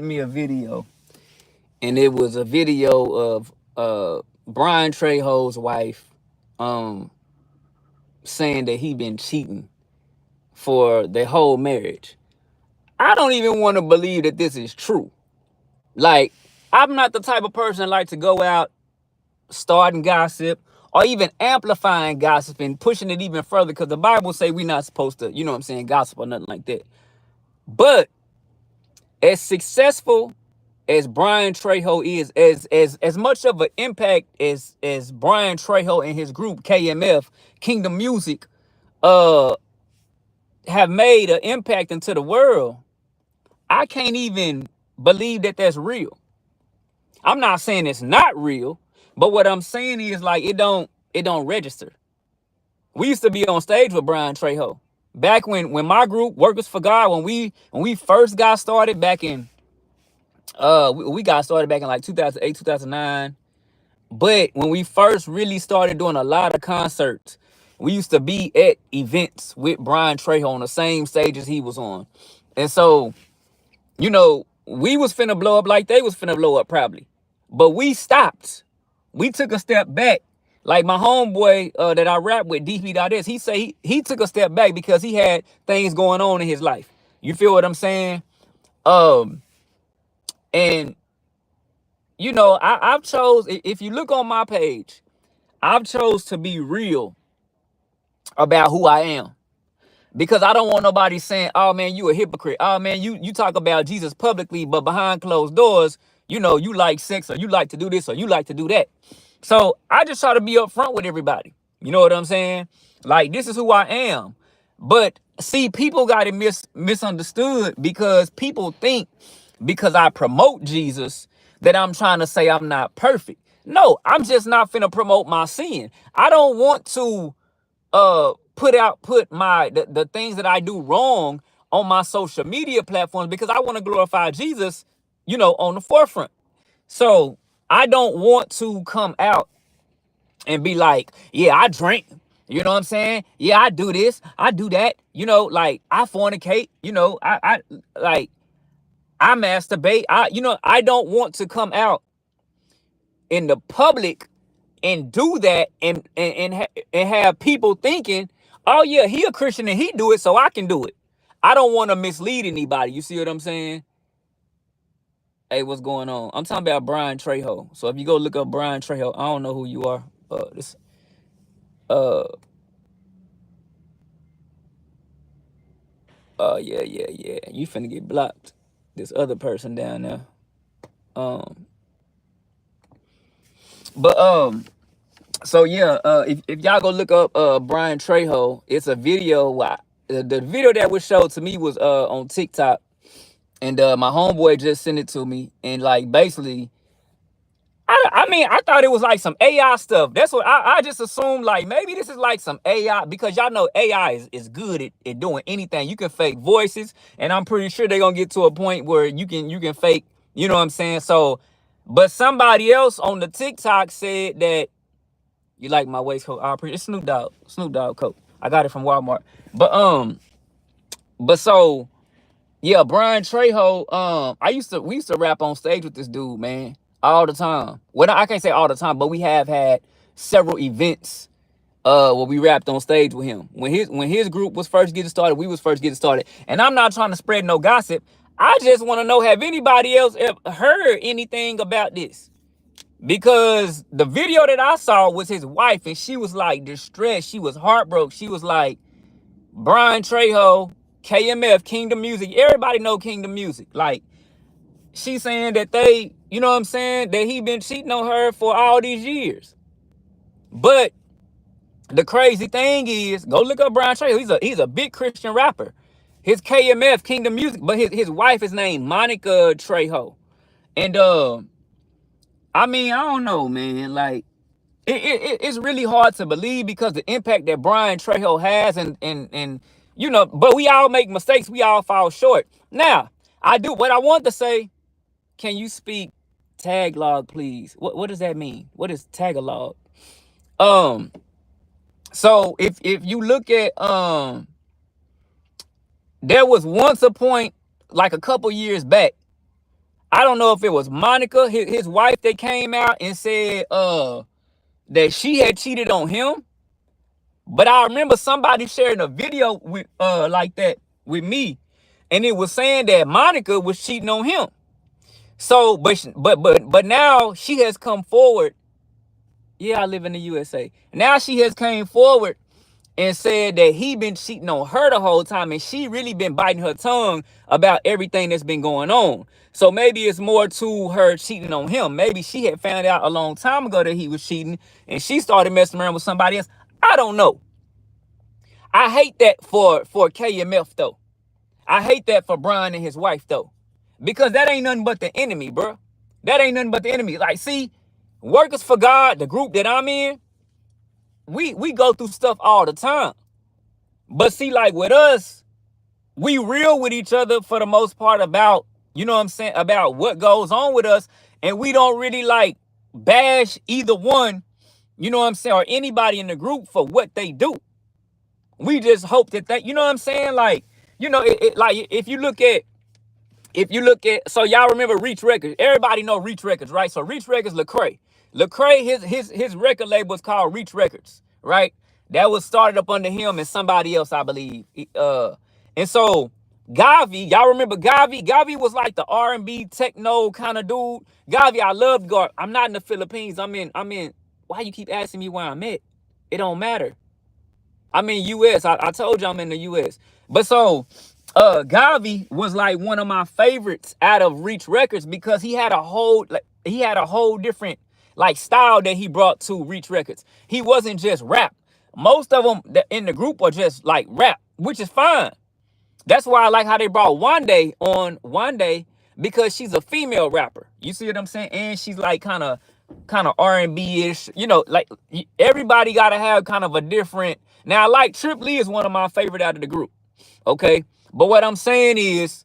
me a video, and it was a video of Brian Trejo's wife um saying that he been cheating for their whole marriage. I don't even want to believe that this is true. Like, I'm not the type of person that like to go out starting gossip or even amplifying gossip and pushing it even further, because the Bible say we're not supposed to, gossip or nothing like that. But as successful as Brian Trejo is, as much of an impact as Brian Trejo and his group KMF, Kingdom Music, uh have made an impact into the world, I can't even believe that that's real. I'm not saying it's not real, but what I'm saying is, like, it don't register. We used to be on stage with Brian Trejo back when my group Workers for God, when we first got started back in we got started back in like 2008, 2009. But when we first really started doing a lot of concerts, we used to be at events with Brian Trejo on the same stages he was on. And so, we was finna blow up like they was finna blow up probably. But we stopped. We took a step back. Like my homeboy that I rap with, DP.S, he say he took a step back because he had things going on in his life. You feel what I'm saying? Um, and I've chose, if you look on my page, I've chose to be real about who I am. Because I don't want nobody saying, oh man, you a hypocrite. Oh man, you talk about Jesus publicly, but behind closed doors, you like sex, or you like to do this, or you like to do that. So I just try to be upfront with everybody. You know what I'm saying? Like, this is who I am. But see, people got it misunderstood, because people think because I promote Jesus that I'm trying to say I'm not perfect. No, I'm just not finna promote my sin. I don't want to put the things that I do wrong on my social media platforms, because I want to glorify Jesus, on the forefront. So I don't want to come out and be like, yeah, I drink. You know what I'm saying? Yeah, I do this, I do that. Like, I fornicate. I like, I masturbate. I don't want to come out in the public and do that, and have people thinking, oh yeah, he a Christian and he do it, so I can do it. I don't want to mislead anybody. You see what I'm saying? Hey, what's going on? I'm talking about Brian Trejo. So if you go look up Brian Trejo, I don't know who you are. This uh yeah. You finna get blocked. This other person down there. Um, but So yeah, if y'all go look up Brian Trejo, it's a video. The video that was showed to me was on TikTok, and my homeboy just sent it to me, and like, basically, I thought it was like some AI stuff. That's what I just assumed, like maybe this is like some AI, because y'all know AI is good at doing anything. You can fake voices, and I'm pretty sure they're gonna get to a point where you can fake, you know what I'm saying? So, but somebody else on the TikTok said that, you like my waistcoat? I appreciate it. Snoop Dogg coat. I got it from Walmart. But so yeah, Brian Trejo. We used to rap on stage with this dude, man, all the time. Well, I can't say all the time, but we have had several events where we rapped on stage with him. When his group was first getting started, we was first getting started. And I'm not trying to spread no gossip. I just want to know, have anybody else ever heard anything about this? Because the video that I saw was his wife, and she was like distressed. She was heartbroken. She was like, Brian Trejo, KMF, Kingdom Music. Everybody know Kingdom Music. Like, she's saying that they, you know what I'm saying, that he been cheating on her for all these years. But the crazy thing is, go look up Brian Treo. He's a big Christian rapper. His KMF, Kingdom Music, but his wife is named Monica Trejo. And I mean, I don't know, man. Like, it's really hard to believe, because the impact that Brian Trejo has, and but we all make mistakes. We all fall short. Now, I do what I want to say. Can you speak Tagalog, please? What does that mean? What is Tagalog? So if you look at there was once a point, like a couple years back, I don't know if it was Monica, his wife, that came out and said that she had cheated on him. But I remember somebody sharing a video with like that with me, and it was saying that Monica was cheating on him. So, but now she has come forward. Yeah, I live in the USA. Now she has came forward and said that he been cheating on her the whole time, and she really been biting her tongue about everything that's been going on. So maybe it's more to her cheating on him. Maybe she had found out a long time ago that he was cheating, and she started messing around with somebody else. I don't know. I hate that for KMF though. I hate that for Brian and his wife though, because that ain't nothing but the enemy, bro. That ain't nothing but the enemy. Like, see, Workers for God, the group that I'm in, we go through stuff all the time. But see, like with us, we real with each other for the most part about, you know what I'm saying, about what goes on with us. And we don't really like bash either one, you know what I'm saying, or anybody in the group for what they do. We just hope that they, you know what I'm saying? Like, you know, like if you look at, so y'all remember Reach Records. Everybody know Reach Records, right? So Reach Records, Lecrae. Lecrae, his record label is called Reach Records, right? That was started up under him and somebody else, I believe. And so Gawvi, y'all remember Gawvi? Gawvi was like the R&B techno kind of dude. Gawvi, I loved God. I'm not in the Philippines. I'm in. Why you keep asking me where I'm at? It don't matter. I'm in US. I told you I'm in the US. But so Gawvi was like one of my favorites out of Reach Records because he had a whole different like style that he brought to Reach Records. He wasn't just rap. Most of them in the group are just like rap, which is fine. That's why I like how they brought Wande on Wande, because she's a female rapper. You see what I'm saying? And she's like kind of R&B-ish. You know, like everybody got to have kind of a different. Now, I like Trip Lee is one of my favorite out of the group. Okay. But what I'm saying is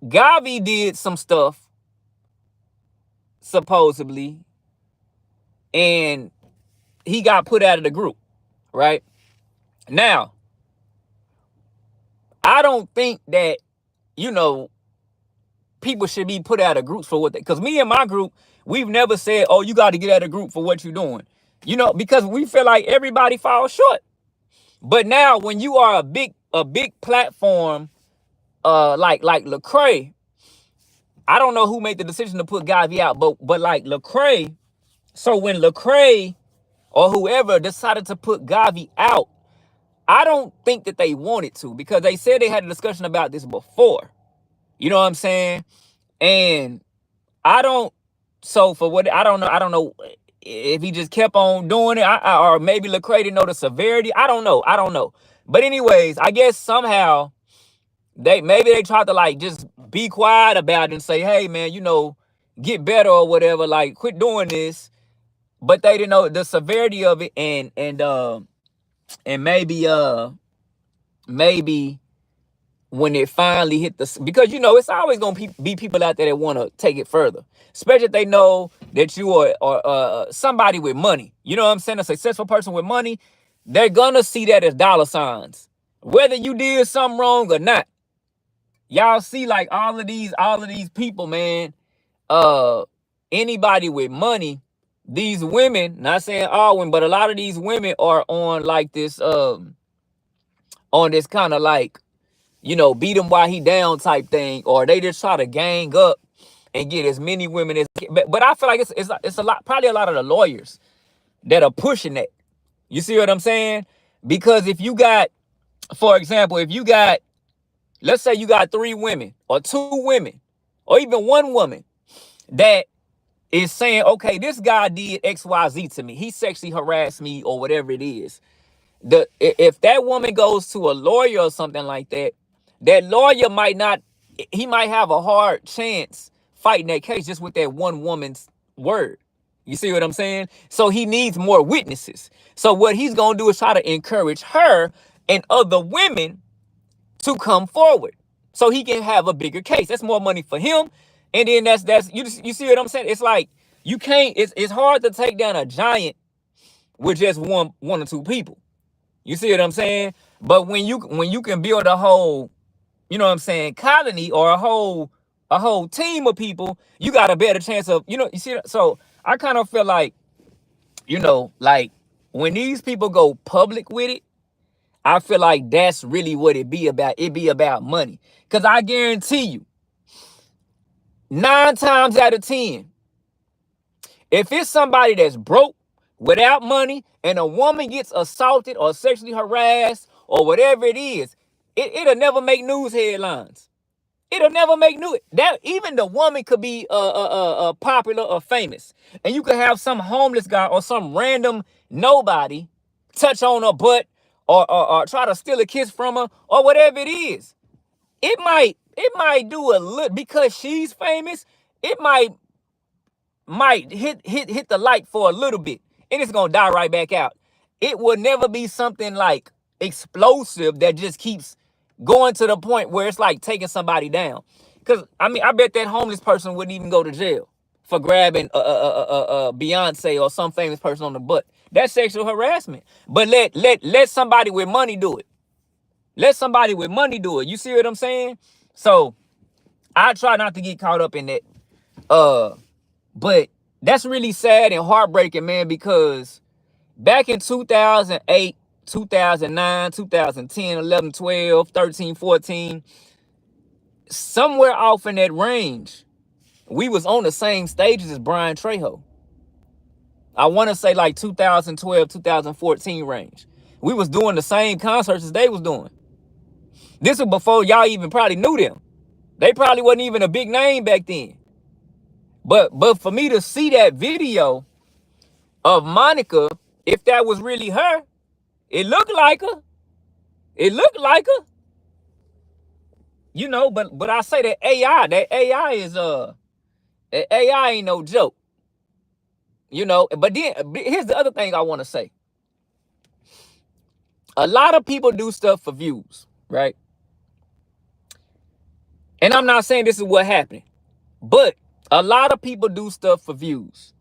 Gawvi did some stuff supposedly and he got put out of the group, right? Now, I don't think that, you know, people should be put out of groups for what they, because me and my group, we've never said, oh, you got to get out of group for what you're doing, you know, because we feel like everybody falls short. But now when you are a big platform, like Lecrae, I don't know who made the decision to put Gawvi out, but like Lecrae, so when Lecrae or whoever decided to put Gawvi out, I don't think that they wanted to, because they said they had a discussion about this before. You know what I'm saying? And I don't, so for what, I don't know if he just kept on doing it, or maybe Lecrae didn't know the severity. I don't know. But anyways, I guess somehow maybe they tried to like just be quiet about it and say, hey man, you know, get better or whatever, like quit doing this. But they didn't know the severity of it, and maybe when it finally hit because, you know, it's always going to be people out there that want to take it further, especially if they know that you are somebody with money. You know what I'm saying? A successful person with money, they're going to see that as dollar signs, whether you did something wrong or not. Y'all see like all of these people, man, anybody with money, these women, not saying all women, but a lot of these women are on like this, on this kind of like, you know, beat him while he down type thing, or they just try to gang up and get as many women as. But I feel like it's a lot, probably a lot of the lawyers that are pushing that. You see what I'm saying? Because if you got, for example, if you got, let's say you got 3 women or 2 women or even 1 woman that is saying, okay, this guy did XYZ to me, he sexually harassed me or whatever it is. If that woman goes to a lawyer or something like that, that lawyer might have a hard chance fighting that case just with that one woman's word. You see what I'm saying? So he needs more witnesses. So what he's going to do is try to encourage her and other women to come forward so he can have a bigger case. That's more money for him. And then that's you see what I'm saying? It's like you can't, it's hard to take down a giant with just one or 2 people. You see what I'm saying? But when you can build a whole, you know what I'm saying, colony or a whole a whole team of people, you got a better chance of, you see. So I kind of feel like, like when these people go public with it, I feel like that's really what it be about. It be about money. Because I guarantee you, 9 times out of 10, if it's somebody that's broke, without money, and a woman gets assaulted or sexually harassed or whatever it is, it'll never make news headlines. It'll never make news. That even the woman could be popular or famous, and you could have some homeless guy or some random nobody touch on her butt or try to steal a kiss from her or whatever it is. It might do a little, because she's famous. It might hit the light for a little bit, and it's gonna die right back out. It will never be something like explosive that just keeps going to the point where it's like taking somebody down. Because I mean, I bet that homeless person wouldn't even go to jail for grabbing Beyonce or some famous person on the butt. That's sexual harassment. But let somebody with money do it. Let somebody with money do it. You see what I'm saying? So I try not to get caught up in that. But that's really sad and heartbreaking, man, because back in 2008, 2009, 2010, 11, 12, 13, 14, somewhere off in that range, we was on the same stages as Brian Treo. I want to say like 2012, 2014 range. We was doing the same concerts as they was doing. This was before y'all even probably knew them. They probably wasn't even a big name back then. But for me to see that video of Monica, if that was really her, it looked like her. It looked like her. But I say that AI is that AI ain't no joke. But then here's the other thing I want to say. A lot of people do stuff for views, right? And I'm not saying this is what happened, but a lot of people do stuff for views.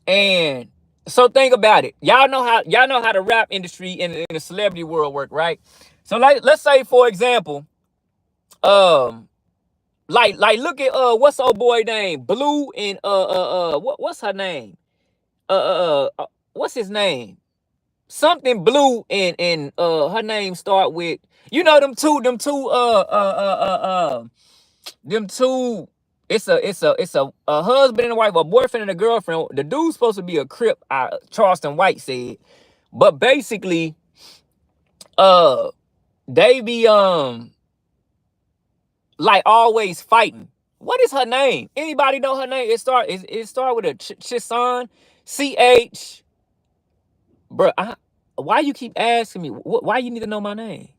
And so think about it. Y'all know how the rap industry in the celebrity world work, right? So let's say, for example, like look at what's old boy name? Blue and what's her name? What's his name? Something Blue and her name start with, them two. It's a husband and a wife, a boyfriend and a girlfriend. The dude's supposed to be a Crip, Charleston White said. But basically, they be like always fighting. What is her name? Anybody know her name? It start with a Chisan, CH. Bro, why you keep asking me? Why you need to know my name?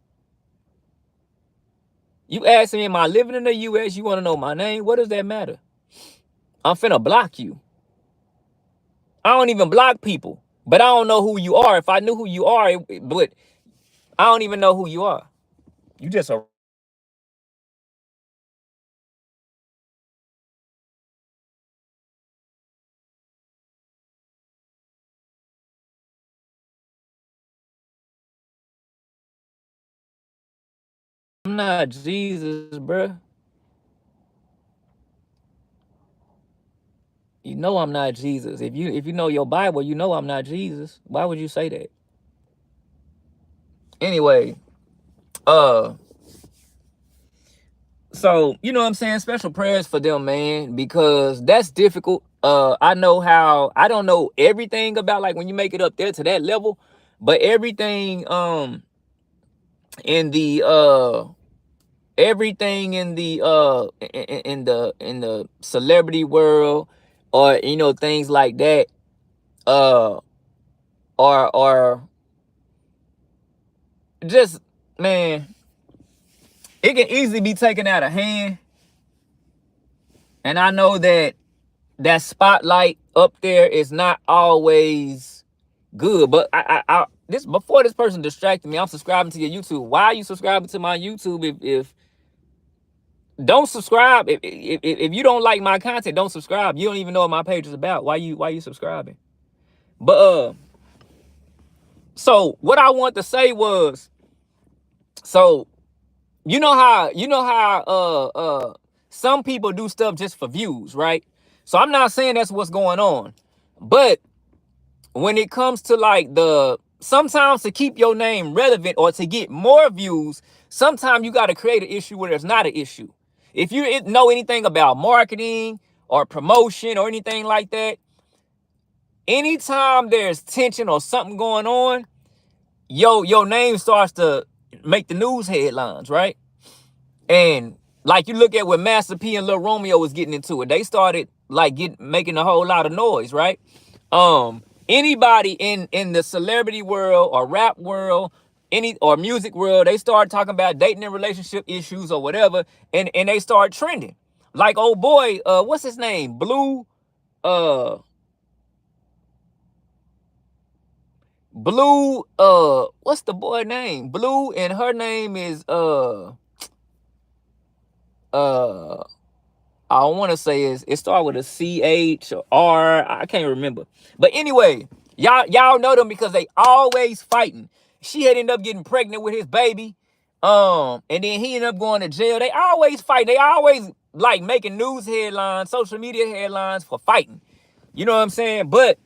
You asking me, am I living in the U.S.? You want to know my name? What does that matter? I'm finna block you. I don't even block people, but I don't know who you are. If I knew who you are, but I don't even know who you are. You just a... I'm not Jesus, bruh. You know I'm not Jesus. If you know your Bible, you know I'm not Jesus. Why would you say that? Anyway, so you know what I'm saying? Special prayers for them, man, because that's difficult. I know how, I don't know everything about like when you make it up there to that level, but everything in the everything in the celebrity world, or things like that, or just, man, it can easily be taken out of hand. And I know that spotlight up there is not always good, but I this, before this person distracted me, I'm subscribing to your YouTube. Why are you subscribing to my YouTube? If don't subscribe, if you don't like my content, don't subscribe. You don't even know what my page is about. Why you subscribing? But so what I want to say was, so you know how some people do stuff just for views, right? So I'm not saying that's what's going on. But when it comes to like sometimes to keep your name relevant or to get more views, sometimes you got to create an issue where there's not an issue. If you know anything about marketing or promotion or anything like that, anytime there's tension or something going on, your name starts to make the news headlines, right? And like you look at when Master P and Lil Romeo was getting into it, they started like making a whole lot of noise, right? Anybody in the celebrity world or rap world, or music world, they start talking about dating and relationship issues or whatever, and they start trending. Like old boy, what's his name? Blue, what's the boy name? Blue, and her name is I want to say it starts with a CH or R. I can't remember. But anyway, y'all know them because they always fighting. She had ended up getting pregnant with his baby. And then he ended up going to jail. They always fight. They always like making news headlines, social media headlines for fighting. You know what I'm saying? But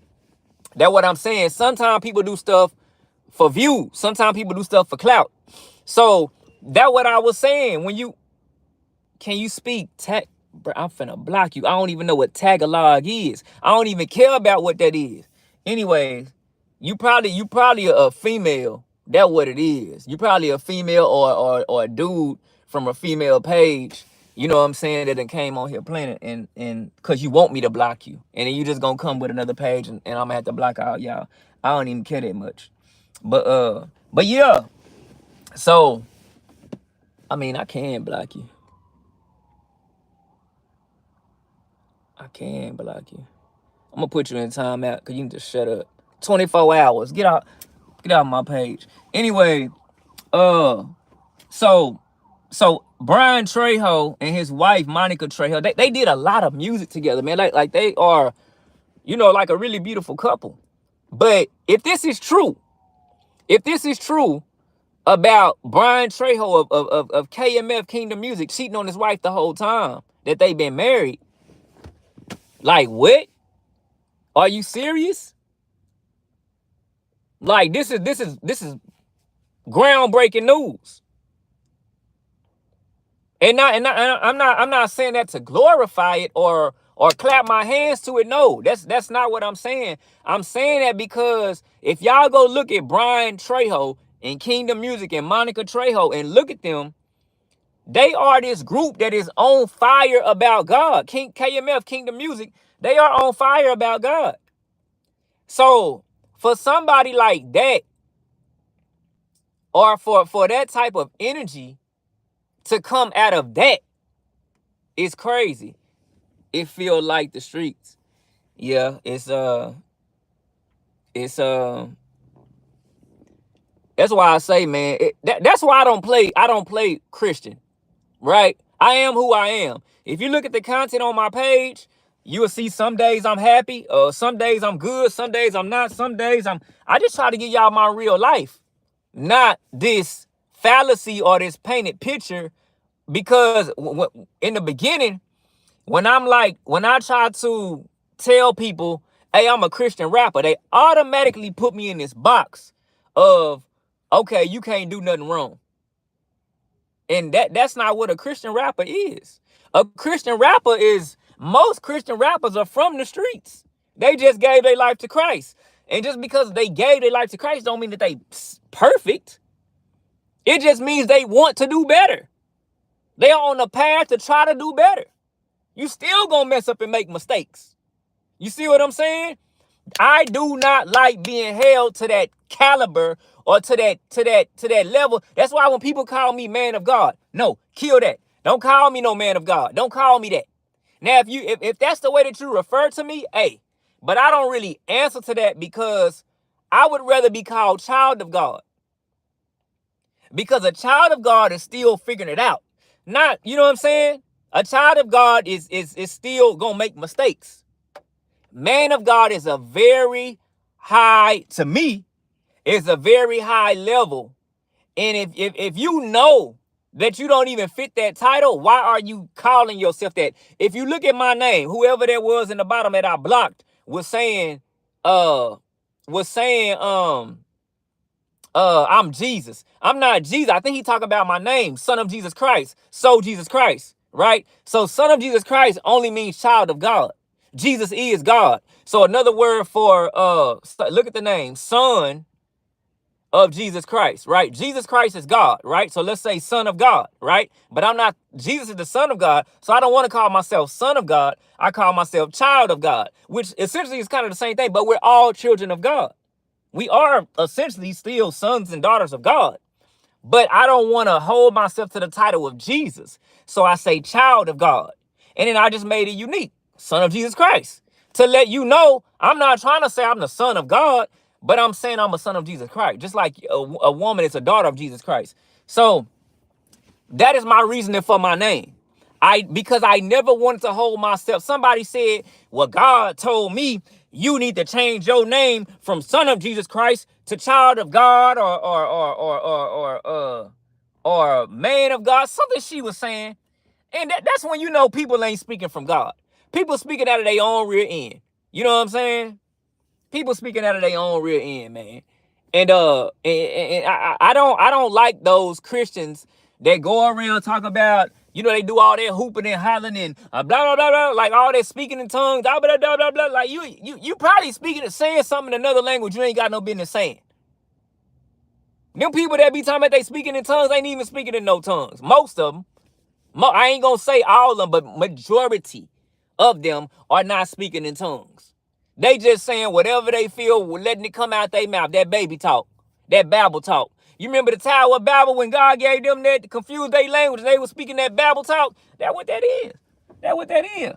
that's what I'm saying. Sometimes people do stuff for views. Sometimes people do stuff for clout. So that's what I was saying. Can you speak tech? Bro, I'm finna block you. I don't even know what Tagalog is. I don't even care about what that is. Anyways, you probably a female. That's what it is. You probably a female or a dude from a female page. You know what I'm saying? That done came on here playing it and cause you want me to block you. And then you just gonna come with another page and I'm gonna have to block out y'all. I don't even care that much. But yeah. So I mean, I can block you. I can block you. I'm gonna put you in timeout because you need to shut up. 24 hours. Get out my page. Anyway, so Brian Treo and his wife Monica Treo, they did a lot of music together, man. Like they are, like a really beautiful couple. But if this is true about Brian Treo of KMF Kingdom Music cheating on his wife the whole time that they've been married, like what? Are you serious? Like this is groundbreaking news. And I'm not saying that to glorify it or clap my hands to it. No, that's not what I'm saying. I'm saying that because if y'all go look at Brian Treo and Kingdom Music and Monica Treo and look at them, they are this group that is on fire about God. KMF Kingdom Music, they are on fire about God. So for somebody like that, or for that type of energy to come out of that, it's crazy. It feel like the streets. Yeah, it's that's why I say, man, that's why I don't play Christian, right? I am who I am. If you look at the content on my page, you will see some days I'm happy, some days I'm good, some days I'm not, some days I just try to give y'all my real life, not this fallacy or this painted picture. Because in the beginning, when I try to tell people, hey, I'm a Christian rapper, they automatically put me in this box of, okay, you can't do nothing wrong. And that's not what a Christian rapper is. A Christian rapper most Christian rappers are from the streets. They just gave their life to Christ. And just because they gave their life to Christ don't mean that they perfect. It just means they want to do better. They are on a path to try to do better. You still gonna mess up and make mistakes. You see what I'm saying? I do not like being held to that caliber or to that level. That's why when people call me man of God, no, kill that. Don't call me no man of God. Don't call me that. Now, if that's the way that you refer to me, hey, but I don't really answer to that because I would rather be called child of God. Because a child of God is still figuring it out. Not, you know what I'm saying? A child of God is still gonna make mistakes. Man of God is a very high, to me, is a very high level. And if you know that you don't even fit that title, why are you calling yourself that? If you look at my name, whoever that was in the bottom that I blocked was saying, was saying, I'm Jesus. I'm not Jesus. I think he talking about my name, Son of Jesus Christ. So Jesus Christ, right? So Son of Jesus Christ only means child of God. Jesus is God. So another word for look at the name, Son of Jesus Christ, right? Jesus Christ is God, right? So let's say Son of God, right? But I'm not, Jesus is the Son of God, so I don't want to call myself Son of God. I call myself child of God, which essentially is kind of the same thing, but we're all children of God. We are essentially still sons and daughters of God. But I don't want to hold myself to the title of Jesus. So I say child of God. And then I just made it unique. Son of Jesus Christ. To let you know, I'm not trying to say I'm the son of God, but I'm saying I'm a son of Jesus Christ. Just like a woman is a daughter of Jesus Christ. So that is my reasoning for my name. Because I never wanted to hold myself. Somebody said, well, God told me you need to change your name from Son of Jesus Christ to Child of God or Man of God. Something she was saying. And that's when you know people ain't speaking from God. People speaking out of their own rear end. You know what I'm saying? People speaking out of their own rear end, man. And I don't like those Christians that go around talk about, you know, they do all that hooping and hollering and blah blah blah blah, like all that speaking in tongues, blah blah blah blah blah. Like you probably speaking and saying something in another language you ain't got no business saying. Them people that be talking about they speaking in tongues ain't even speaking in no tongues. Most of them. I ain't gonna say all of them, but majority of them are not speaking in tongues. They just saying whatever they feel, letting it come out their mouth, that baby talk, that Babel talk. You remember the Tower of Babel when God gave them that to confuse their language, they were speaking that Babel talk? That's what that is. That's what that is.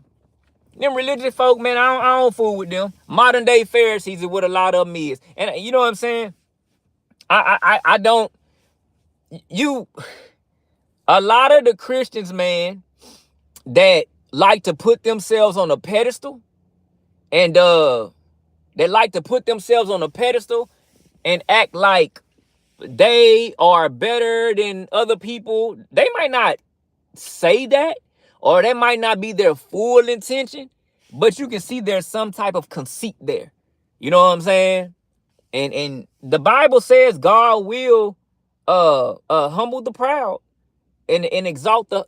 Them religious folk, man, I don't fool with them. Modern day Pharisees is what a lot of them is. And you know what I'm saying? I don't, a lot of the Christians, man, that like to put themselves on a pedestal and they like to put themselves on a pedestal and act like they are better than other people. They might not say that, or that might not be their full intention, but you can see there's some type of conceit there. You know what I'm saying? And the Bible says God will humble the proud and exalt the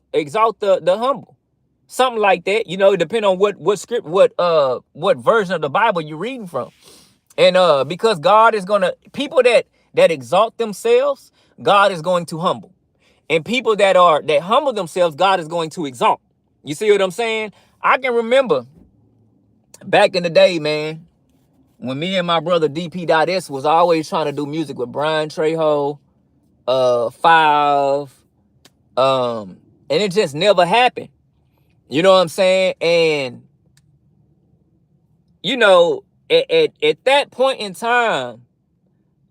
humble. Something like that, you know, depending on what script, what version of the Bible you're reading from. And because God is gonna, people that exalt themselves, God is going to humble. And people that humble themselves, God is going to exalt. You see what I'm saying? I can remember back in the day, man, when me and my brother DP.S was always trying to do music with Brian Treo, Five, and it just never happened. You know what I'm saying? And, you know, at that point in time,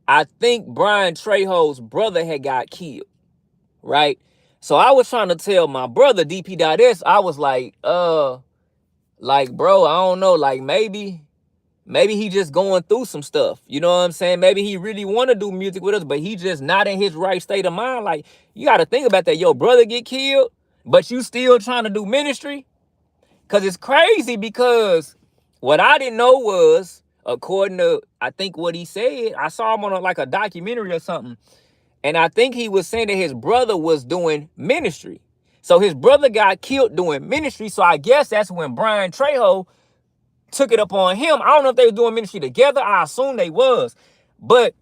I think Brian Trejo's brother had got killed, right? So I was trying to tell my brother, DP.S, I was like, bro, I don't know, like maybe he just going through some stuff. You know what I'm saying? Maybe he really want to do music with us, but he just not in his right state of mind. Like, you got to think about that. Your brother get killed, but you still trying to do ministry? Because it's crazy, because what I didn't know was, according to, I think what he said, I saw him on like a documentary or something, and I think he was saying that his brother was doing ministry. So his brother got killed doing ministry, so I guess that's when Brian Treo took it upon him. I don't know if they were doing ministry together. I assume they was. But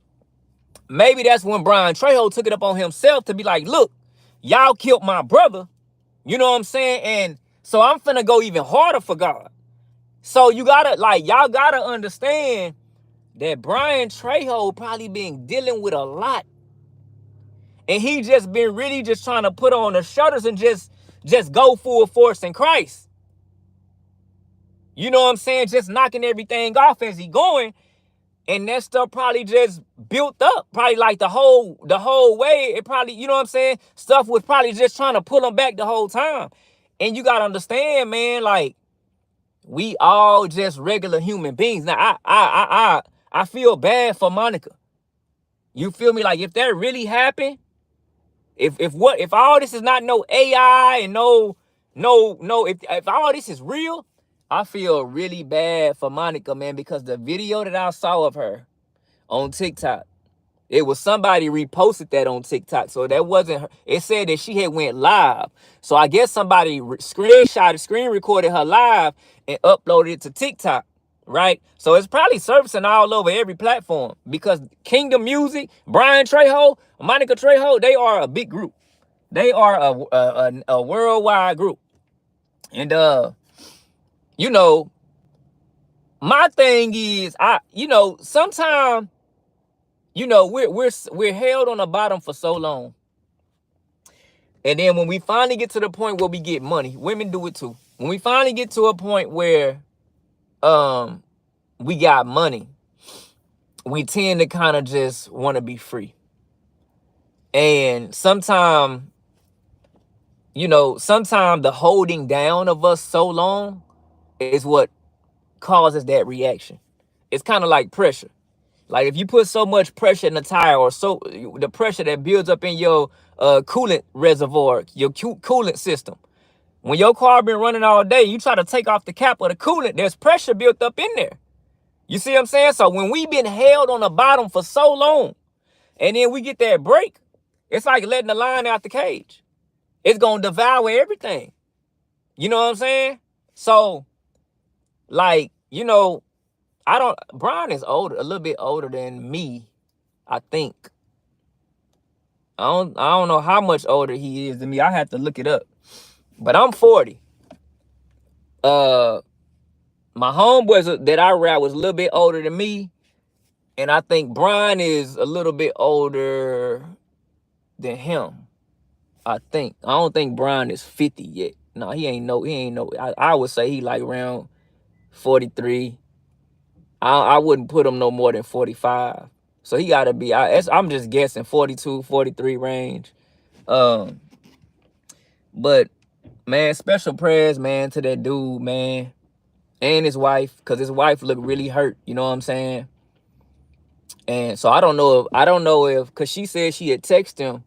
maybe that's when Brian Treo took it upon himself to be like, look, y'all killed my brother. You know what I'm saying? And so I'm finna go even harder for God. So you gotta, like, y'all gotta understand that Brian Treo probably been dealing with a lot. And he just been really just trying to put on the shutters and just go full force in Christ. You know what I'm saying? Just knocking everything off as he going. And that stuff probably just built up. Probably like the whole way. It probably, you know what I'm saying? Stuff was probably just trying to pull him back the whole time. And you gotta understand, man, like, we all just regular human beings. Now, I feel bad for Monica. You feel me? Like, if that really happened, If all this is not no AI and if all this is real, I feel really bad for Monica, man, because the video that I saw of her on TikTok, it was somebody reposted that on TikTok. So that wasn't her. It said that she had went live. So I guess somebody screen recorded her live and uploaded it to TikTok, right? So it's probably surfacing all over every platform because Kingdom Music, Brian Treo, Monica Trejo, they are a big group. They are a worldwide group. And you know, my thing is, sometimes, we're held on the bottom for so long. And then when we finally get to the point where we get money, women do it too. When we finally get to a point where we got money, we tend to kind of just want to be free. And sometimes the holding down of us so long is what causes that reaction. It's kind of like pressure. Like if you put so much pressure in the tire, or so the pressure that builds up in your coolant reservoir, your coolant system. When your car been running all day, you try to take off the cap of the coolant, there's pressure built up in there. You see what I'm saying? So when we've been held on the bottom for so long, and then we get that break, it's like letting the lion out the cage. It's going to devour everything. You know what I'm saying? So, like, Brian is older, a little bit older than me, I think. I don't know how much older he is than me. I have to look it up. But I'm 40. My homeboys that I rap was a little bit older than me. And I think Brian is a little bit older than him. I don't think Brian is 50 yet. No, he ain't no. I would say he like around 43. I wouldn't put him no more than 45. So he got to be, I'm just guessing 42, 43 range. But man, special prayers, man, to that dude, man, and his wife, because his wife looked really hurt. You know what I'm saying? And so I don't know if, because she said she had texted him,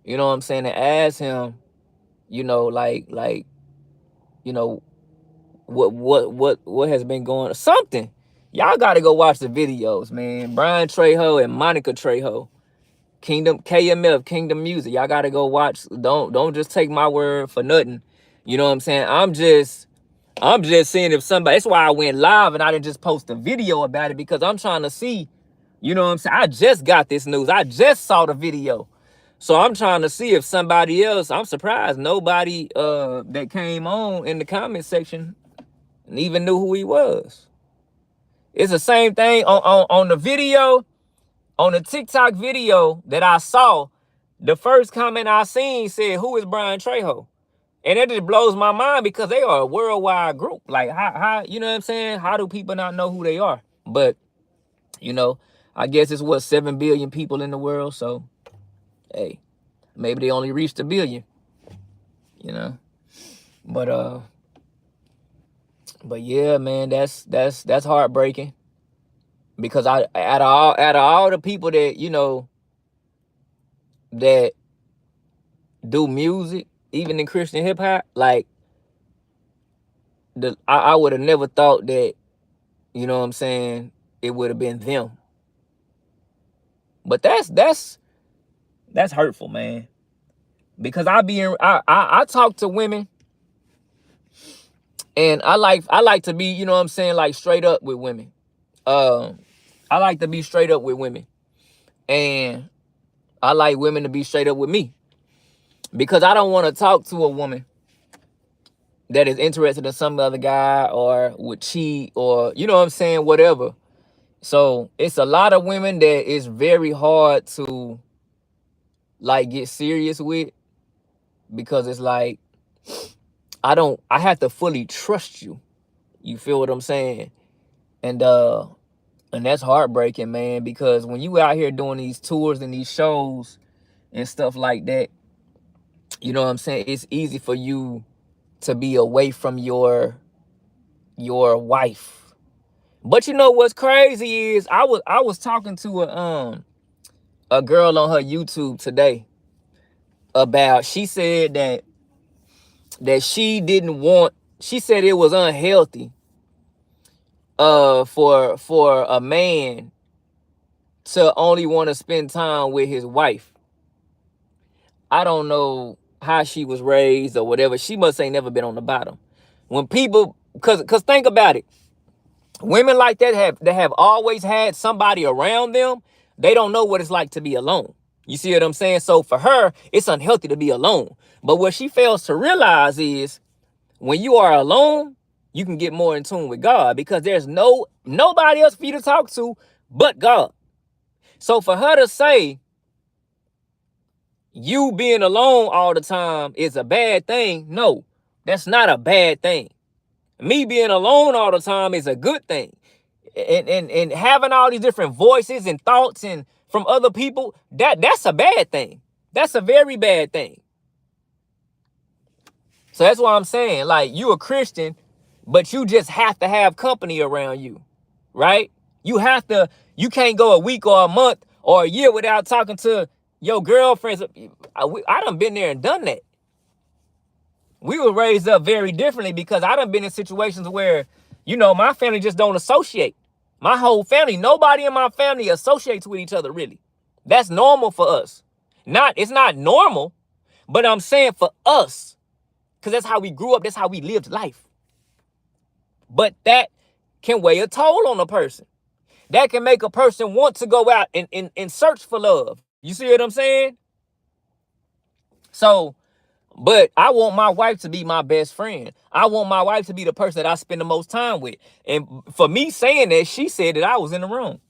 you know what I'm saying, and asked him, what has been going on, something. Y'all got to go watch the videos, man. Brian Treo and Monica Trejo, KMF, Kingdom Music. Y'all got to go watch. Don't just take my word for nothing. You know what I'm saying? I'm just seeing if somebody, that's why I went live and I didn't just post a video about it, because I'm trying to see, you know what I'm saying? I just got this news. I just saw the video. So I'm trying to see if somebody else, I'm surprised nobody that came on in the comment section even knew who he was. It's the same thing on the video, on the TikTok video that I saw. The first comment I seen said, "Who is Brian Trejo?" And it just blows my mind because they are a worldwide group. Like, how you know what I'm saying? How do people not know who they are? But, I guess it's 7 billion people in the world. So, hey, maybe they only reached 1 billion, But yeah, man, that's heartbreaking, because out of all the people that that do music, even in Christian hip hop, like I would have never thought that, you know what I'm saying, it would have been them. But that's hurtful, man, because I talk to women. And I like to be, you know what I'm saying, like straight up with women. I like to be straight up with women. And I like women to be straight up with me. Because I don't want to talk to a woman that is interested in some other guy or would cheat or, you know what I'm saying, whatever. So it's a lot of women that it's very hard to like get serious with, because it's like, I have to fully trust you. You feel what I'm saying? And that's heartbreaking, man, because when you out here doing these tours and these shows and stuff like that, you know what I'm saying, it's easy for you to be away from your wife. But you know what's crazy is I was talking to a girl on her YouTube today, about, she said that she didn't want, she said it was unhealthy for a man to only want to spend time with his wife. I don't know how she was raised or whatever. She must ain't never been on the bottom. When people, cause think about it, women like that have always had somebody around them. They don't know what it's like to be alone. You see what I'm saying? So for her, it's unhealthy to be alone. But what she fails to realize is when you are alone, you can get more in tune with God, because there's nobody else for you to talk to but God. So for her to say you being alone all the time is a bad thing, no, that's not a bad thing. Me being alone all the time is a good thing. And having all these different voices and thoughts and from other people, that's a bad thing. That's a very bad thing. So that's why I'm saying, like, you a Christian, but you just have to have company around you, right? You can't go a week or a month or a year without talking to your girlfriends. I done been there and done that. We were raised up very differently, because I done been in situations where, my family just don't associate. My whole family, nobody in my family associates with each other, really. That's normal for us. It's not normal, but I'm saying for us, because that's how we grew up. That's how we lived life. But that can weigh a toll on a person. That can make a person want to go out and search for love. You see what I'm saying? So, but I want my wife to be my best friend. I want my wife to be the person that I spend the most time with. And for me saying that, she said that I was in the wrong.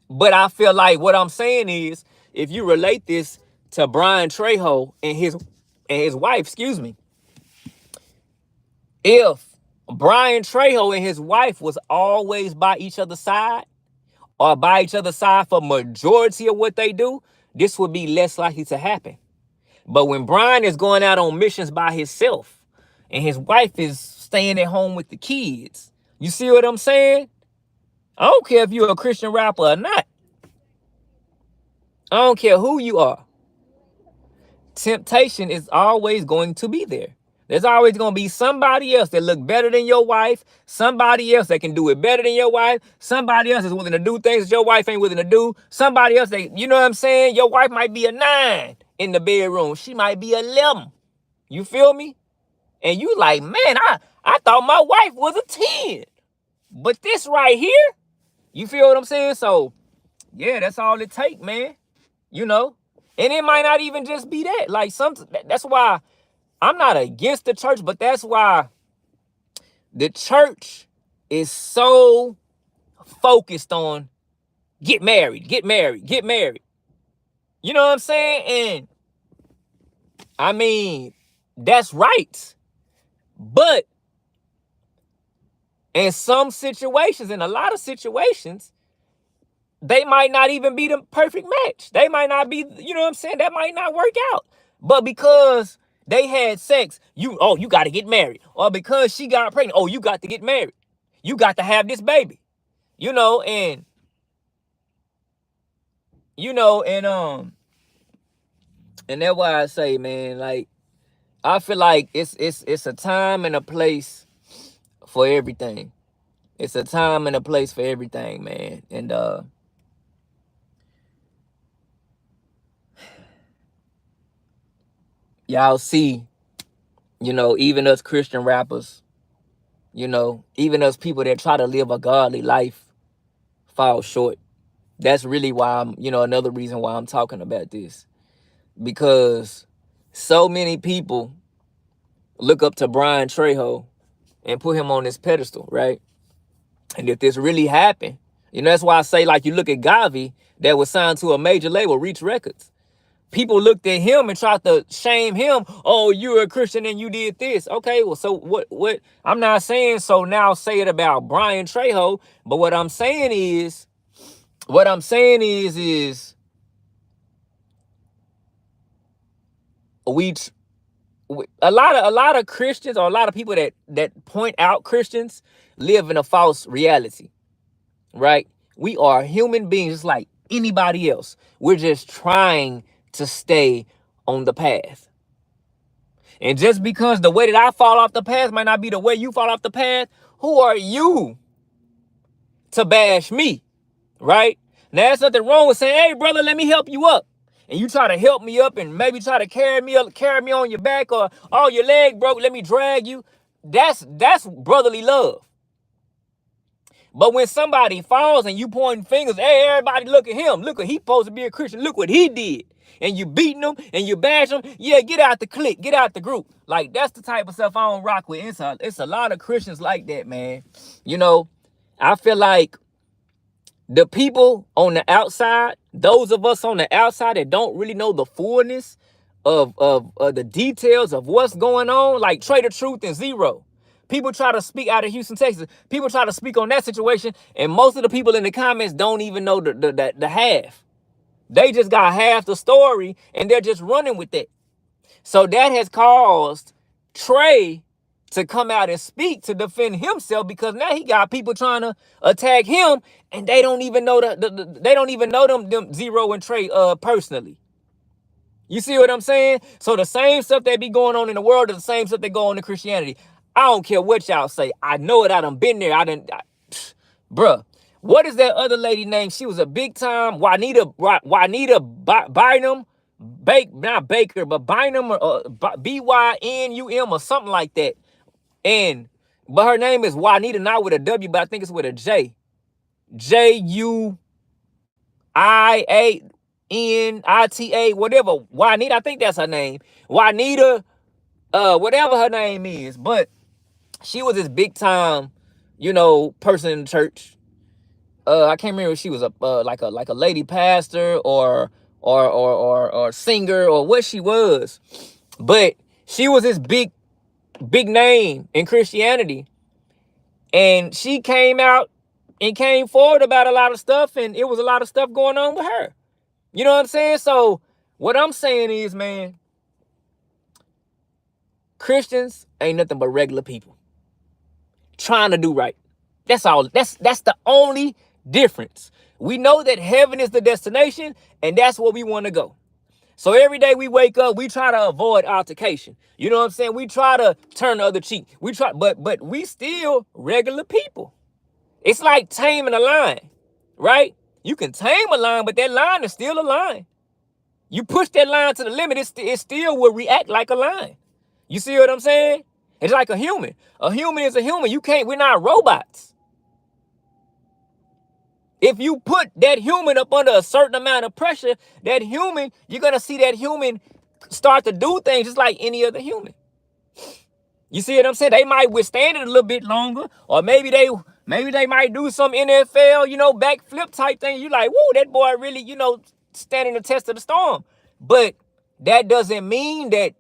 But I feel like what I'm saying is, if you relate this to Brian Treo and his wife, excuse me, if Brian Treo and his wife was always by each other's side, or by each other's side for majority of what they do, this would be less likely to happen. But when Brian is going out on missions by himself and his wife is staying at home with the kids, you see what I'm saying? I don't care if you're a Christian rapper or not. I don't care who you are. Temptation is always going to be there. There's always going to be somebody else that look better than your wife, somebody else that can do it better than your wife, somebody else is willing to do things that your wife ain't willing to do, somebody else that, you know what I'm saying? Your wife might be a 9 in the bedroom. She might be 11. You feel me? And you like, man, I thought my wife was a 10. But this right here, you feel what I'm saying? So, yeah, that's all it take, man. And it might not even just be that. Like, that's why I'm not against the church, but that's why the church is so focused on get married, get married, get married. You know what I'm saying? And I mean, that's right. But in some situations, in a lot of situations, they might not even be the perfect match. They might not be, you know what I'm saying? That might not work out. But because they had sex, you got to get married. Or because she got pregnant, you got to get married. You got to have this baby. And that's why I say, man, like, I feel like it's a time and a place for everything. It's a time and a place for everything, man. And y'all see, even us Christian rappers, even us people that try to live a godly life fall short. That's really why I'm, another reason why I'm talking about this. Because so many people look up to Brian Treo and put him on this pedestal, right? And if this really happened, that's why I say, like, you look at Gawvi that was signed to a major label, Reach Records. People looked at him and tried to shame him. Oh, you're a Christian and you did this. Okay, well, so what? I'm not saying so now say it about Brian Treo, but what I'm saying is a lot of Christians, or a lot of people that point out Christians, live in a false reality, right? We are human beings just like anybody else. We're just trying to stay on the path. And just because the way that I fall off the path might not be the way you fall off the path, who are you to bash me, right? Now, there's nothing wrong with saying, hey, brother, let me help you up. And you try to help me up and maybe try to carry me on your back, or, oh, your leg broke, let me drag you. That's brotherly love. But when somebody falls and you pointing fingers, hey, everybody look at him. Look, he supposed to be a Christian. Look what he did. And you beating them and you bash them. Yeah, get out the clique. Get out the group. Like, that's the type of stuff I don't rock with. It's a lot of Christians like that, man. You know, I feel like the people on the outside, those of us on the outside that don't really know the fullness of the details of what's going on, like Trae the Truth and Zero. People try to speak out of Houston, Texas. People try to speak on that situation, and most of the people in the comments don't even know the half. They just got half the story, and they're just running with it. So that has caused Trae to come out and speak to defend himself, because now he got people trying to attack him, and they don't even know they don't even know them Zero and Trae personally. You see what I'm saying? So the same stuff that be going on in the world is the same stuff that go on in Christianity. I don't care what y'all say. I know it. I done been there. Bruh. What is that other lady name? She was a big time Juanita Bynum, not Baker, but Bynum, or Bynum or something like that. But her name is Juanita, not with a W, but I think it's with a J. Juinita, whatever. Juanita, I think that's her name. Juanita, whatever her name is. But she was this big time, person in the church. I can't remember if she was like a lady pastor or singer or what she was, but she was this big name in Christianity, and she came out and came forward about a lot of stuff, and it was a lot of stuff going on with her. You know what I'm saying? So what I'm saying is, man, Christians ain't nothing but regular people trying to do right. That's all. That's the only difference. We know that heaven is the destination, and that's where we want to go. So every day we wake up, we try to avoid altercation. You know what I'm saying? We try to turn the other cheek. We try, but we still regular people. It's like taming a lion, right? You can tame a lion, but that lion is still a lion. You push that lion to the limit, it still will react like a lion. You see what I'm saying? It's like a human. A human is a human. We're not robots. If you put that human up under a certain amount of pressure, that human, you're going to see that human start to do things just like any other human. You see what I'm saying? They might withstand it a little bit longer, or maybe they might do some NFL, backflip type thing. You like, whoa, that boy really, standing the test of the storm. But that doesn't mean that,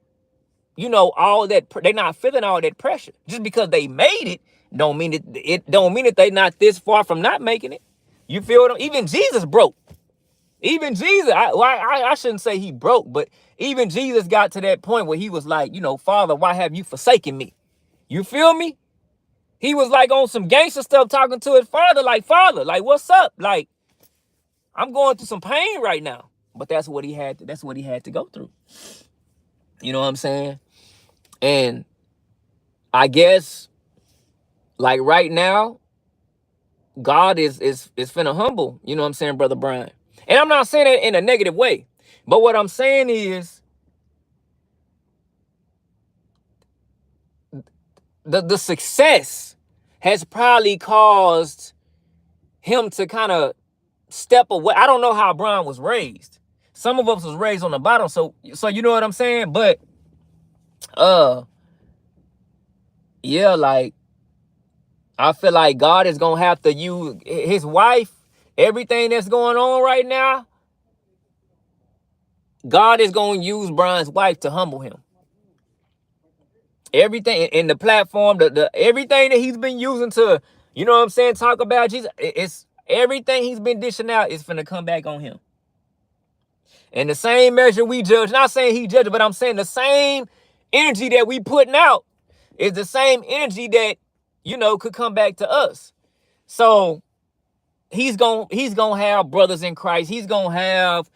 all that they're not feeling all that pressure. Just because they made it don't mean that they're not this far from not making it. You feel what even Jesus broke. Even Jesus, I shouldn't say he broke, but even Jesus got to that point where he was like, Father, why have you forsaken me? You feel me? He was like on some gangster stuff, talking to his father, like, what's up? Like, I'm going through some pain right now. But that's what he had to go through. You know what I'm saying? And I guess, like right now, God is finna humble, you know what I'm saying, Brother Brian. And I'm not saying it in a negative way. But what I'm saying is the success has probably caused him to kind of step away. I don't know how Brian was raised. Some of us was raised on the bottom, so you know what I'm saying? But yeah, like, I feel like God is going to have to use his wife, everything that's going on right now. God is going to use Brian's wife to humble him. Everything in the platform, the everything that he's been using to, you know what I'm saying, talk about Jesus, it's everything he's been dishing out is finna come back on him. And the same measure we judge, not saying he judges, but I'm saying the same energy that we putting out is the same energy that, could come back to us. So he's gonna have brothers in Christ. He's gonna have,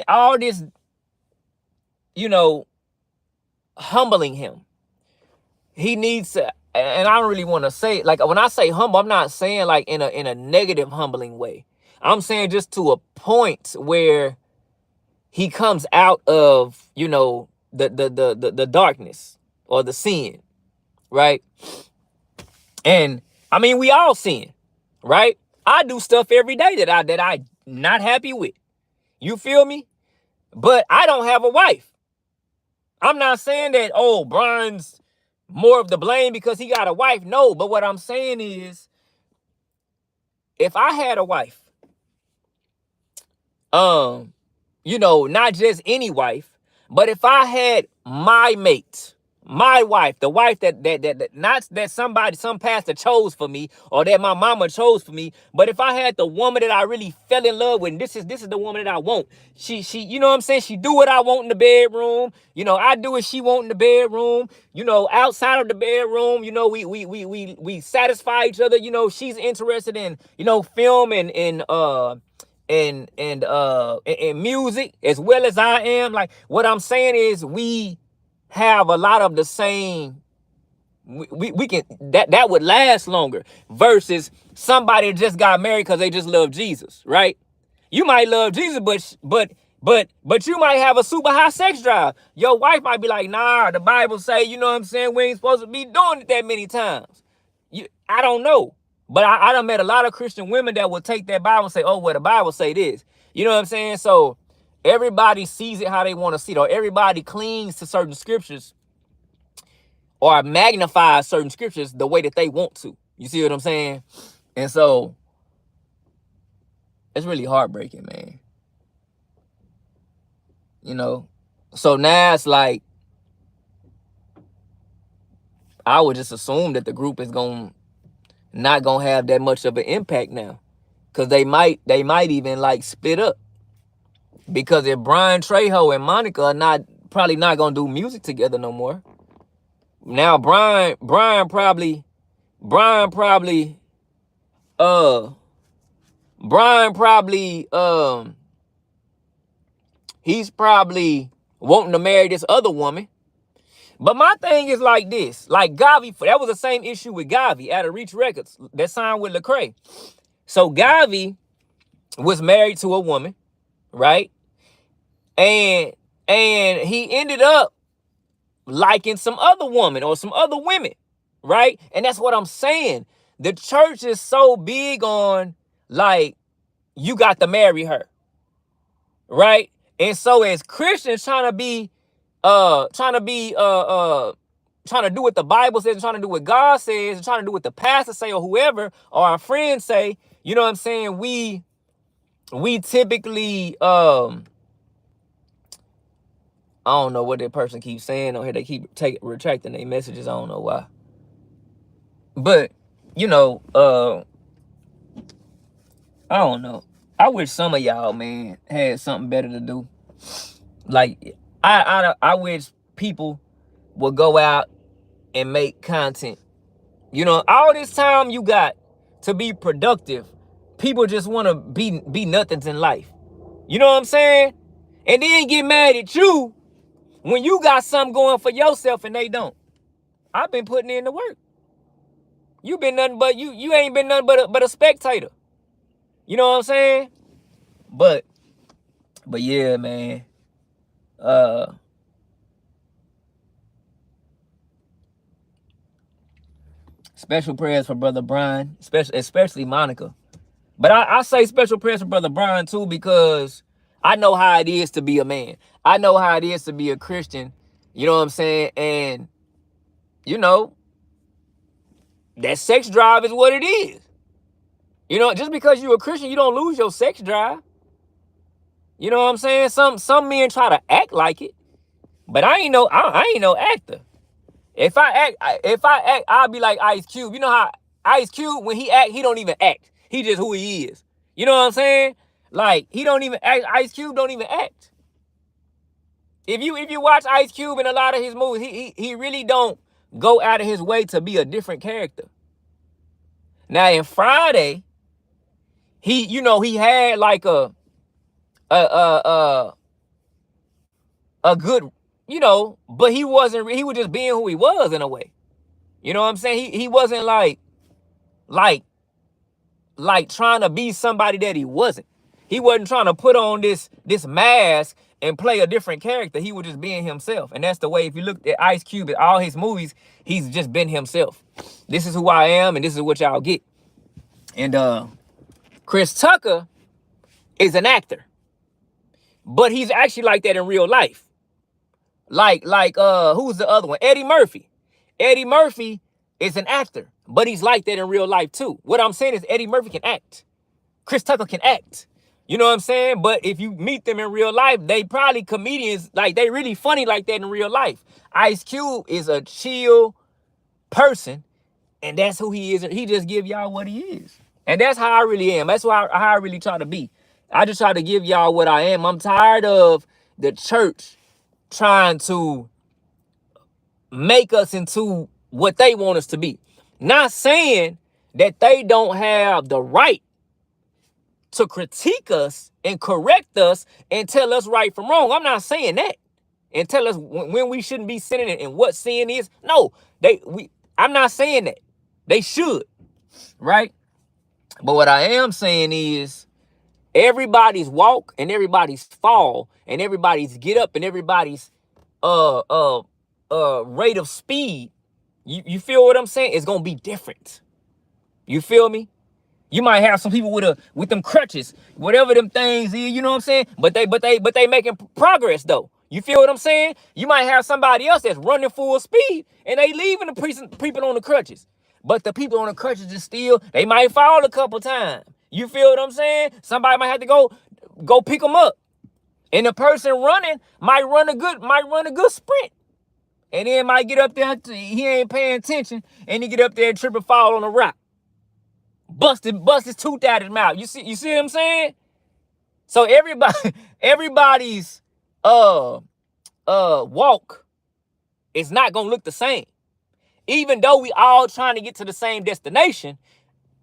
all this, you know, humbling him. He needs to, and I don't really want to say, like, when I say humble, I'm not saying like in a negative humbling way. I'm saying just to a point where he comes out of, you know, the darkness or the sin, right? And I mean, we all sin, right? I do stuff every day that I not happy with. You feel me? But I don't have a wife. I'm not saying that, oh, Brian's more of the blame because he got a wife. No, but what I'm saying is, if I had a wife, you know, not just any wife, but if I had my mate, my wife, the wife that not that somebody, some pastor chose for me or that my mama chose for me, but if I had the woman that I really fell in love with, and this is the woman that I want. She, you know what I'm saying? She do what I want in the bedroom. You know, I do what she want in the bedroom. You know, outside of the bedroom, you know, we satisfy each other. You know, she's interested in, you know, film and music as well as I am. Like, what I'm saying is, we have a lot of the same. We can, that would last longer versus somebody that just got married because they just love Jesus, right? You might love Jesus, but you might have a super high sex drive. Your wife might be like, nah, the Bible say, you know what I'm saying, we ain't supposed to be doing it that many times. I don't know. But I done met a lot of Christian women that will take that Bible and say, oh, well, the Bible say this. You know what I'm saying? So everybody sees it how they want to see it, or everybody clings to certain scriptures or magnifies certain scriptures the way that they want to. You see what I'm saying? And so it's really heartbreaking, man. You know? So now it's like, I would just assume that the group is not gonna have that much of an impact now. Cause they might even like split up. Because if Brian Treo and Monica are probably not gonna do music together no more. Now Brian probably he's probably wanting to marry this other woman. But my thing is like this, like Gawvi, that was the same issue with Gawvi out of Reach Records that signed with Lecrae. So Gawvi was married to a woman, right? And he ended up liking some other woman or some other women, right? And that's what I'm saying. The church is so big on, like, you got to marry her, right? And so as Christians trying to do what the Bible says, and trying to do what God says, and trying to do what the pastor say or whoever or our friends say, you know what I'm saying? We typically I don't know what that person keeps saying on here. They keep retracting their messages. I don't know why. But, you know, I don't know. I wish some of y'all, man, had something better to do. Like, I wish people would go out and make content. You know, all this time you got to be productive, people just want to be nothings in life. You know what I'm saying? And then get mad at you when you got something going for yourself and they don't. I've been putting in the work. You been nothing but you ain't been nothing but a spectator. You know what I'm saying? But yeah, man. Special prayers for Brother Brian, especially Monica. But I say special prayers for Brother Brian too, because I know how it is to be a man. I know how it is to be a Christian. You know what I'm saying? And, you know, that sex drive is what it is. You know, just because you're a Christian, you don't lose your sex drive. You know what I'm saying? Some men try to act like it, but I ain't no actor. If I act, I'll be like Ice Cube. You know how Ice Cube, when he act, he don't even act. He just who he is. You know what I'm saying? Like, he don't even act. Ice Cube don't even act. If you watch Ice Cube in a lot of his movies, he really don't go out of his way to be a different character. Now in Friday, he had like a a good, you know, but he wasn't, he was just being who he was in a way. You know what I'm saying? He wasn't like trying to be somebody that he wasn't. He wasn't trying to put on this mask and play a different character. He was just being himself. And that's the way, if you look at Ice Cube in all his movies, he's just been himself. This is who I am, and this is what y'all get. And Chris Tucker is an actor, but he's actually like that in real life. Like who's the other one? Eddie Murphy. Eddie Murphy is an actor, but he's like that in real life too. What I'm saying is Eddie Murphy can act. Chris Tucker can act. You know what I'm saying? But if you meet them in real life, they probably comedians, like they really funny like that in real life. Ice Cube is a chill person, and that's who he is. He just give y'all what he is. And that's how I really am. That's how I really try to be. I just try to give y'all what I am. I'm tired of the church trying to make us into what they want us to be. Not saying that they don't have the right to critique us and correct us and tell us right from wrong. I'm not saying that. And tell us when we shouldn't be sinning and what sin is. No, I'm not saying that. They should, right? But what I am saying is everybody's walk and everybody's fall and everybody's get up and everybody's rate of speed, you feel what I'm saying? It's gonna be different. You feel me? You might have some people with them crutches, whatever them things is, you know what I'm saying? But they making progress though. You feel what I'm saying? You might have somebody else that's running full speed and they leaving the people on the crutches. But the people on the crutches is still, they might fall a couple times. You feel what I'm saying? Somebody might have to go pick them up. And the person running might run a good sprint. And then might get up there, he ain't paying attention, and he get up there and trip and fall on a rock. Bust his tooth out his mouth. You see what I'm saying? So everybody's walk is not gonna look the same. Even though we all trying to get to the same destination,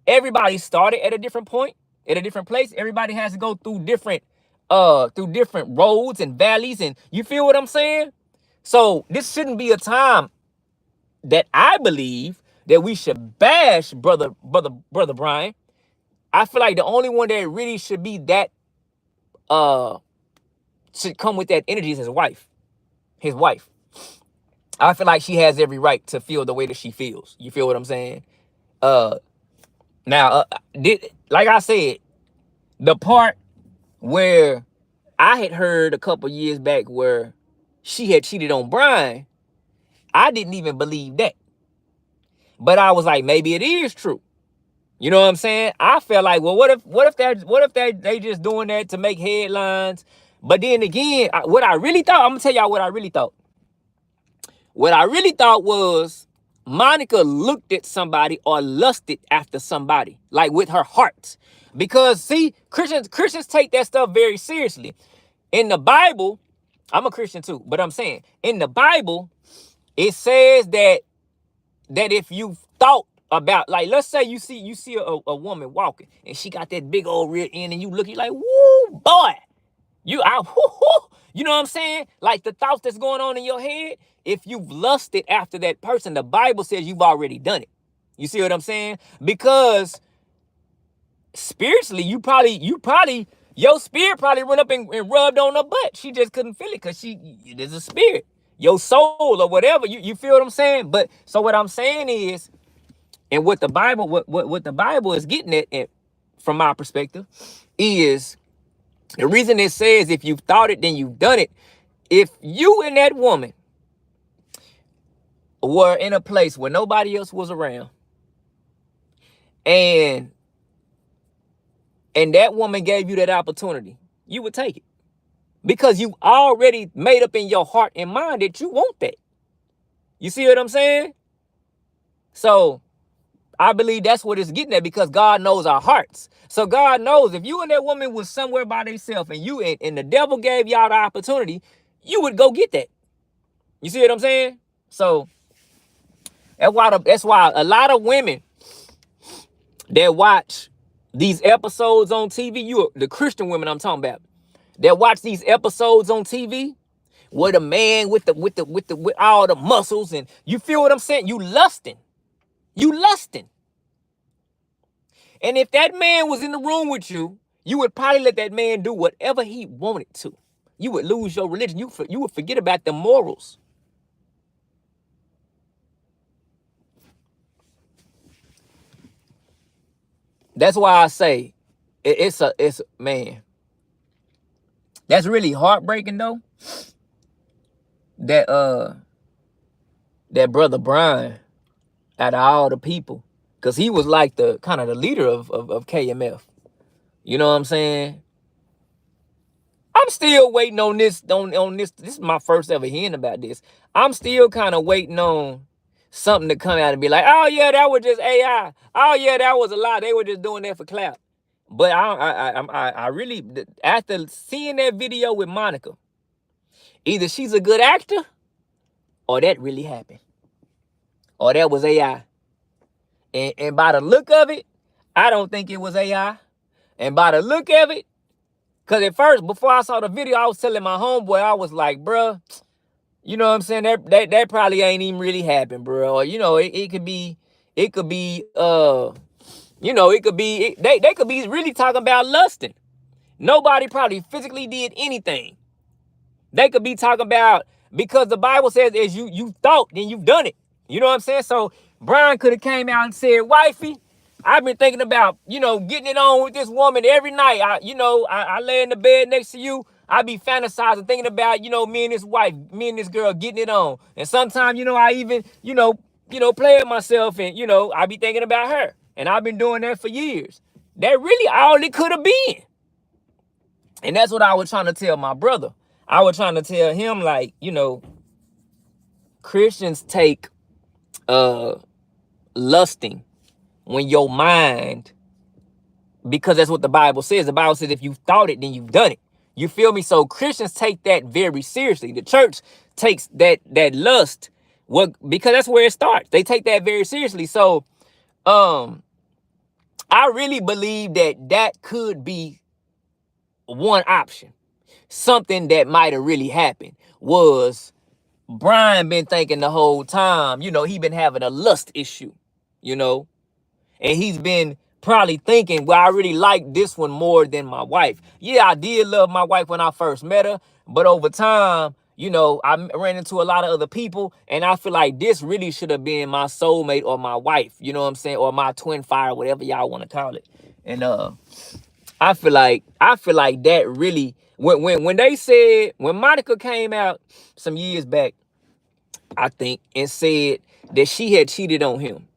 everybody started at a different point, at a different place. Everybody has to go through different roads and valleys, and you feel what I'm saying? So this shouldn't be a time that I believe that we should bash brother Brian. I feel like the only one that really should be that should come with that energy is his wife. His wife. I feel like she has every right to feel the way that she feels. You feel what I'm saying? Now, like I said, the part where I had heard a couple years back where she had cheated on Brian, I didn't even believe that. But I was like, maybe it is true. You know what I'm saying? I felt like, well, what if they just doing that to make headlines? But then again, what I really thought, I'm gonna tell y'all what I really thought. What I really thought was Monica looked at somebody or lusted after somebody, like with her heart. Because see, Christians take that stuff very seriously. In the Bible, I'm a Christian too, but I'm saying in the Bible, it says that if you thought about, like, let's say you see a woman walking and she got that big old rear end and you looking like, woo, boy, you know what I'm saying? Like the thoughts that's going on in your head, if you've lusted after that person, the Bible says you've already done it. You see what I'm saying? Because spiritually, your spirit probably went up and rubbed on her butt. She just couldn't feel it because there's a spirit, your soul or whatever. You feel what I'm saying? But so what I'm saying is, and what the Bible is getting at, from my perspective, is the reason it says if you've thought it, then you've done it. If you and that woman were in a place where nobody else was around, and that woman gave you that opportunity, you would take it. Because you already made up in your heart and mind that you want that. You see what I'm saying? So I believe that's what it's getting at, because God knows our hearts. So God knows if you and that woman was somewhere by themselves and the devil gave y'all the opportunity, you would go get that. You see what I'm saying? So that's why a lot of women that watch these episodes on TV, the Christian women I'm talking about, that watch these episodes on TV, What a man with all the muscles, and you feel what I'm saying? You lusting. You lusting. And if that man was in the room with you, you would probably let that man do whatever he wanted to. You would lose your religion. You would forget about the morals. That's why I say it's man. That's really heartbreaking though. That brother Brian, out of all the people, because he was like the kind of the leader of KMF. You know what I'm saying? I'm still waiting on this. On this. This is my first ever hearing about this. I'm still kind of waiting on something to come out and be like, oh yeah, that was just AI. Oh yeah, that was a lie. They were just doing that for clout. But I really, after seeing that video with Monica, either she's a good actor, or that really happened, or that was AI. And by the look of it, I don't think it was AI. And by the look of it, because at first, before I saw the video, I was telling my homeboy, I was like, bruh, you know what I'm saying? That probably ain't even really happened, bro. Or, you know, it could be, you know, it could be, they could be really talking about lusting. Nobody probably physically did anything. They could be talking about, because the Bible says, as you thought, then you've done it. You know what I'm saying? So Brian could have came out and said, wifey, I've been thinking about, you know, getting it on with this woman every night. I lay in the bed next to you. I be fantasizing, thinking about, you know, me and this girl getting it on. And sometimes, you know, I even, play with myself, and, you know, I be thinking about her. And I've been doing that for years. That really all it could have been. And that's what I was trying to tell my brother. I was trying to tell him, like, you know, Christians take lusting when your mind, because that's what the Bible says. The Bible says if you thought it, then you've done it. You feel me? So Christians take that very seriously. The church takes that lust, because that's where it starts. They take that very seriously. So I really believe that could be one option. Something that might have really happened was Brian been thinking the whole time, you know, he been having a lust issue, you know, and he's been probably thinking, well, I really like this one more than my wife. Yeah, I did love my wife when I first met her, but over time, you know, I ran into a lot of other people, and I feel like this really should have been my soulmate or my wife, you know what I'm saying, or my twin fire, whatever y'all want to call it. And I feel like that really, when they said, when Monica came out some years back, I think, and said that she had cheated on him,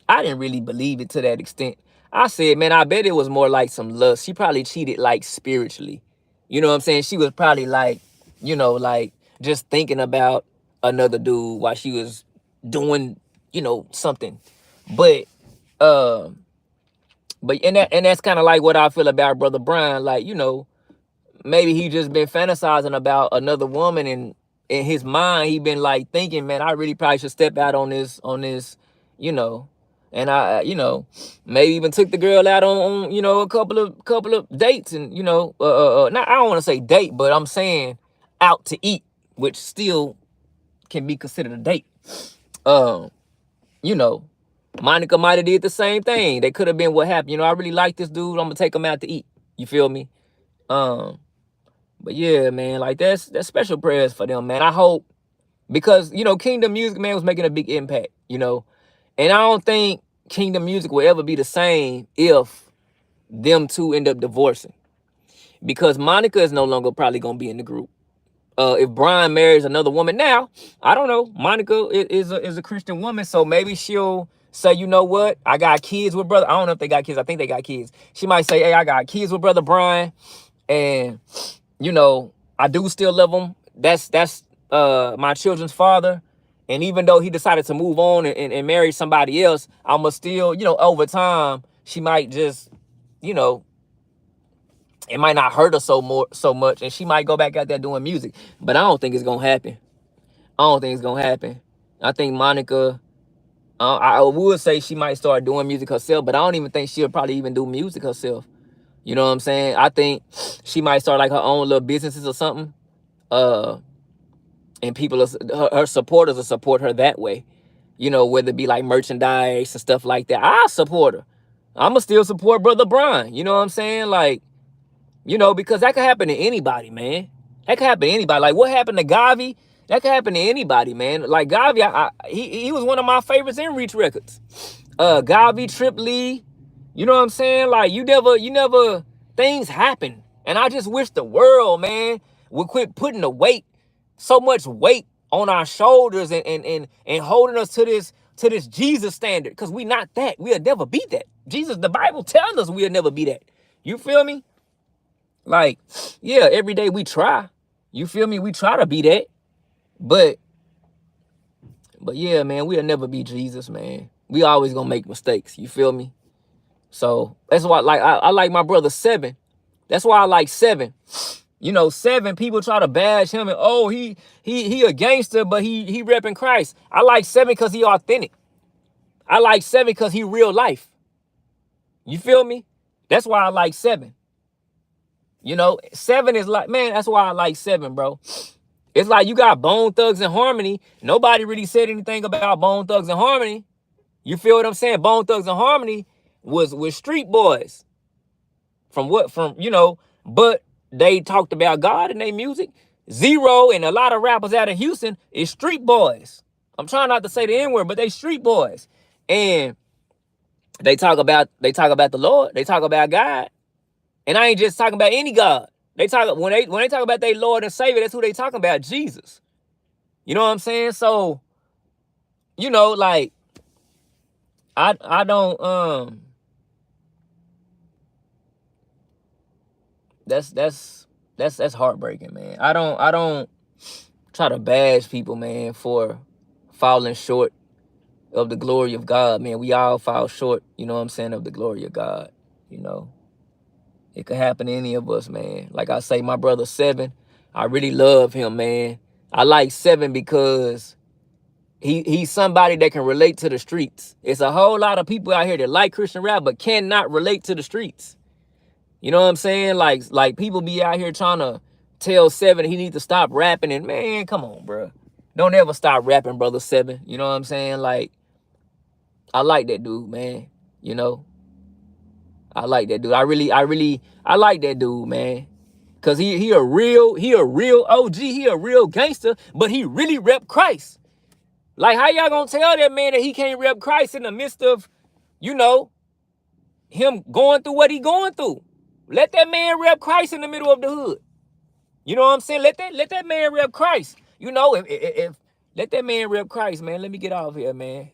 I didn't really believe it to that extent. I said, man, I bet it was more like some lust. She probably cheated like spiritually. You know what I'm saying? She was probably like, you know, like just thinking about another dude while she was doing, you know, something. But and that's kind of like what I feel about Brother Brian. Like, you know, maybe he just been fantasizing about another woman, and in his mind he been like thinking, man, I really probably should step out on this, you know. And I, you know, maybe even took the girl out on you know, a couple of dates, and, you know, not, I don't want to say date, but I'm saying out to eat, which still can be considered a date. You know, Monica might have did the same thing. They could have been what happened. You know, I really like this dude, I'm gonna take him out to eat. You feel me? But yeah, man, like that's special prayers for them, man. I hope, because, you know, Kingdom Music, man, was making a big impact, you know. And I don't think Kingdom Music will ever be the same if them two end up divorcing, because Monica is no longer probably gonna be in the group. If Brian marries another woman now, I don't know. Monica is a Christian woman, so maybe she'll say, you know what, I got kids with brother. I don't know if they got kids. I think they got kids. She might say, hey, I got kids with Brother Brian, and, you know, I do still love him. That's my children's father. And even though he decided to move on and marry somebody else, I'ma still, you know, over time, she might just, you know, it might not hurt her so much, and she might go back out there doing music. But I don't think it's gonna happen. I don't think it's gonna happen. I think Monica, I would say she might start doing music herself, but I don't even think she'll probably even do music herself. You know what I'm saying? I think she might start like her own little businesses or something. and people, her supporters will support her that way. You know, whether it be like merchandise and stuff like that. I support her. I'ma still support Brother Brian. You know what I'm saying? Like, you know, because that could happen to anybody, man. That could happen to anybody. Like what happened to Gawvi, that could happen to anybody, man. Like Gawvi, he was one of my favorites in Reach Records. Gawvi, Trip Lee, you know what I'm saying? Like you never, things happen. And I just wish the world, man, would quit putting so much weight on our shoulders and holding us to this Jesus standard. Because we not that. We'll never be that. Jesus, the Bible tells us we'll never be that. You feel me? Like, yeah, every day we try. You feel me? We try to be that. But yeah, man, we'll never be Jesus, man. We always gonna make mistakes. You feel me? So that's why I like my brother Sevin. That's why I like Sevin. You know, Sevin, people try to bash him and oh, he a gangster, but he repping Christ. I like Sevin because he authentic. I like Sevin because he real life. You feel me? That's why I like Sevin. You know, Sevin is like, man, that's why I like Sevin, bro. It's like you got Bone Thugs and Harmony. Nobody really said anything about Bone Thugs and Harmony. You feel what I'm saying? Bone Thugs and Harmony was street boys. You know, but they talked about God in their music. Zero and a lot of rappers out of Houston is street boys. I'm trying not to say the N-word, but they street boys. And they talk about the Lord. They talk about God. And I ain't just talking about any God. They talk when they talk about their Lord and Savior, that's who they talking about, Jesus. You know what I'm saying? So, you know, like I don't that's heartbreaking, man. I don't try to bash people, man, for falling short of the glory of God, man. We all fall short, you know what I'm saying, of the glory of God, you know. It could happen to any of us, man. Like I say, my brother Sevin, I really love him, man. I like Sevin because he's somebody that can relate to the streets. It's a whole lot of people out here that like Christian rap but cannot relate to the streets. You know what I'm saying? Like people be out here trying to tell Sevin he needs to stop rapping, and man, come on, bro. Don't ever stop rapping, brother Sevin. You know what I'm saying? Like, I like that dude, man. You know? I like that dude. I like that dude, man. Cause he a real OG, he a real gangster, but he really rep Christ. Like how y'all gonna tell that man that he can't rep Christ in the midst of, you know, him going through what he going through? Let that man rep Christ in the middle of the hood. You know what I'm saying? Let that man rep Christ. You know, if let that man rep Christ, man. Let me get off here, man.